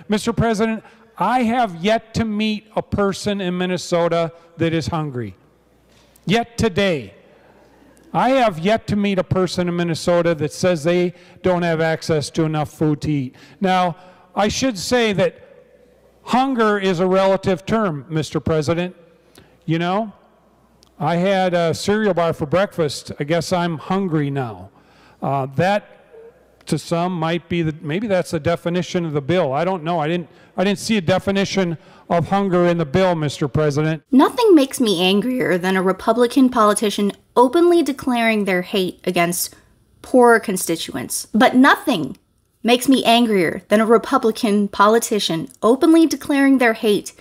Mr. President, I have yet to meet a person in Minnesota that is hungry. Yet today. I have yet to meet a person in Minnesota that says they don't have access to enough food to eat. Now, I should say that hunger is a relative term, Mr. President. You know, I had a cereal bar for breakfast. I guess I'm hungry now. That, to some, might be maybe that's the definition of the bill. I don't know. I didn't see a definition of hunger in the bill, Mr. President. Nothing makes me angrier than a Republican politician openly declaring their hate against poorer constituents. But nothing makes me angrier than a Republican politician openly declaring their hate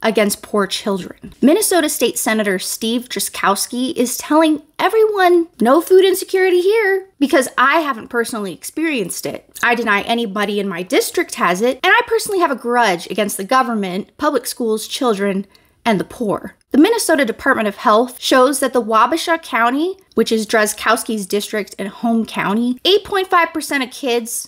against poor children. Minnesota State Senator Steve Drazkowski is telling everyone no food insecurity here because I haven't personally experienced it. I deny anybody in my district has it, and I personally have a grudge against the government, public schools, children, and the poor. The Minnesota Department of Health shows that the Wabasha County, which is Drazkowski's district and home county, 8.5% of kids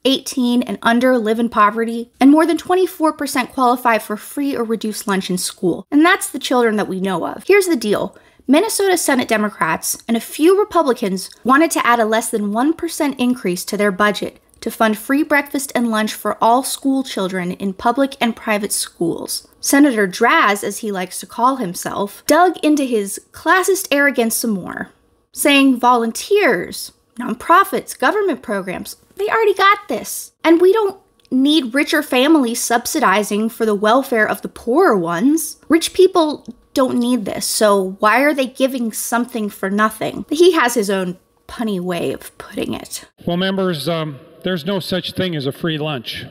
18 and under live in poverty, and more than 24% qualify for free or reduced lunch in school. And that's the children that we know of. Here's the deal. Minnesota Senate Democrats and a few Republicans wanted to add a less than 1% increase to their budget to fund free breakfast and lunch for all school children in public and private schools. Senator Draz, as he likes to call himself, dug into his classist arrogance some more, saying volunteers, nonprofits, government programs, they already got this. And we don't need richer families subsidizing for the welfare of the poorer ones. Rich people don't need this, so why are they giving something for nothing? He has his own punny way of putting it. Well, members, there's no such thing as a free lunch.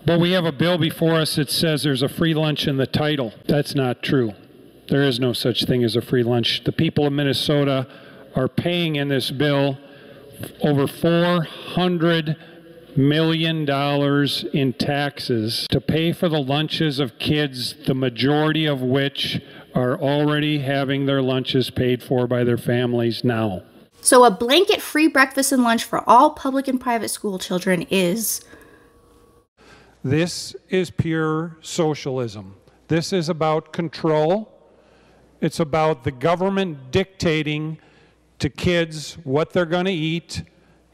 But we have a bill before us that says there's a free lunch in the title. That's not true. There is no such thing as a free lunch. The people of Minnesota are paying in this bill over $400 million in taxes to pay for the lunches of kids, the majority of which are already having their lunches paid for by their families now. So a blanket free breakfast and lunch for all public and private school children is... This is pure socialism. This is about control. It's about the government dictating to kids what they're going to eat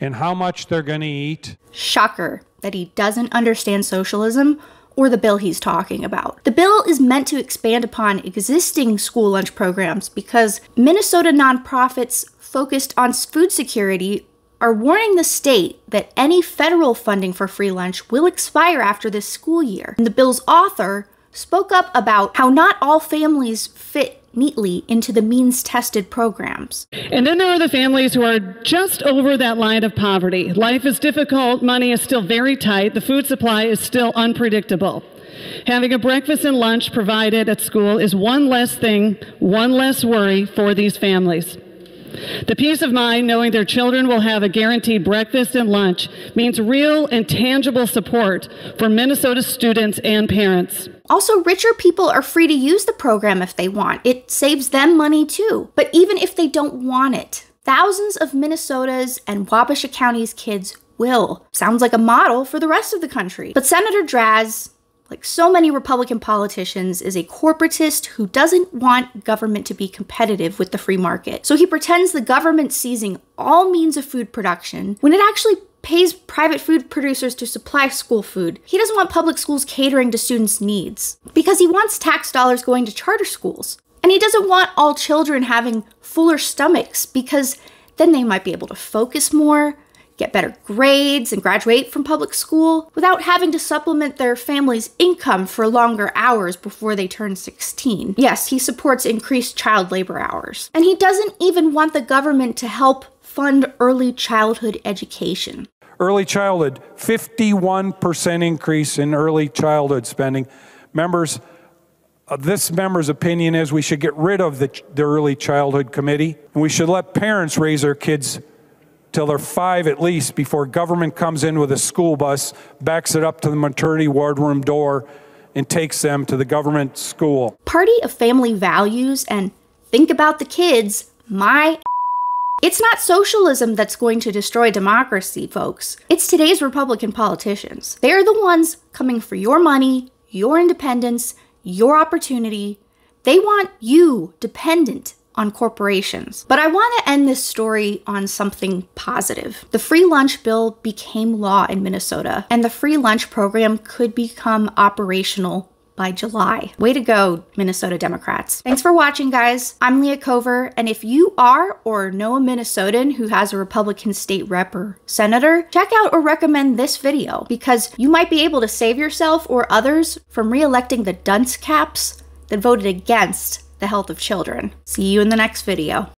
and how much they're going to eat. Shocker that he doesn't understand socialism or the bill he's talking about. The bill is meant to expand upon existing school lunch programs because Minnesota nonprofits focused on food security are warning the state that any federal funding for free lunch will expire after this school year. And the bill's author spoke up about how not all families fit neatly into the means-tested programs. And then there are the families who are just over that line of poverty. Life is difficult, money is still very tight, the food supply is still unpredictable. Having a breakfast and lunch provided at school is one less thing, one less worry for these families. The peace of mind knowing their children will have a guaranteed breakfast and lunch means real and tangible support for Minnesota students and parents. Also, richer people are free to use the program if they want. It saves them money too. But even if they don't want it, thousands of Minnesota's and Wabasha County's kids will. Sounds like a model for the rest of the country. But Senator Draz, like so many Republican politicians, is a corporatist who doesn't want government to be competitive with the free market. So he pretends the government's seizing all means of food production when it actually pays private food producers to supply school food. He doesn't want public schools catering to students' needs because he wants tax dollars going to charter schools. And he doesn't want all children having fuller stomachs because then they might be able to focus more, get better grades, and graduate from public school without having to supplement their family's income for longer hours before they turn 16. Yes, he supports increased child labor hours. And he doesn't even want the government to help fund early childhood education. Early childhood, 51% increase in early childhood spending. Members, this member's opinion is we should get rid of the early childhood committee, and we should let parents raise their kids till they're 5 at least before government comes in with a school bus, backs it up to the maternity ward room door, and takes them to the government school. Party of family values and think about the kids, my It's not socialism that's going to destroy democracy, folks. It's today's Republican politicians. They're the ones coming for your money, your independence, your opportunity. They want you dependent on corporations. But I want to end this story on something positive. The free lunch bill became law in Minnesota, and the free lunch program could become operational by July. Way to go, Minnesota Democrats. Thanks for watching, guys. I'm Leah Cover, and if you are or know a Minnesotan who has a Republican state rep or senator, check out or recommend this video, because you might be able to save yourself or others from re-electing the dunce caps that voted against the health of children. See you in the next video.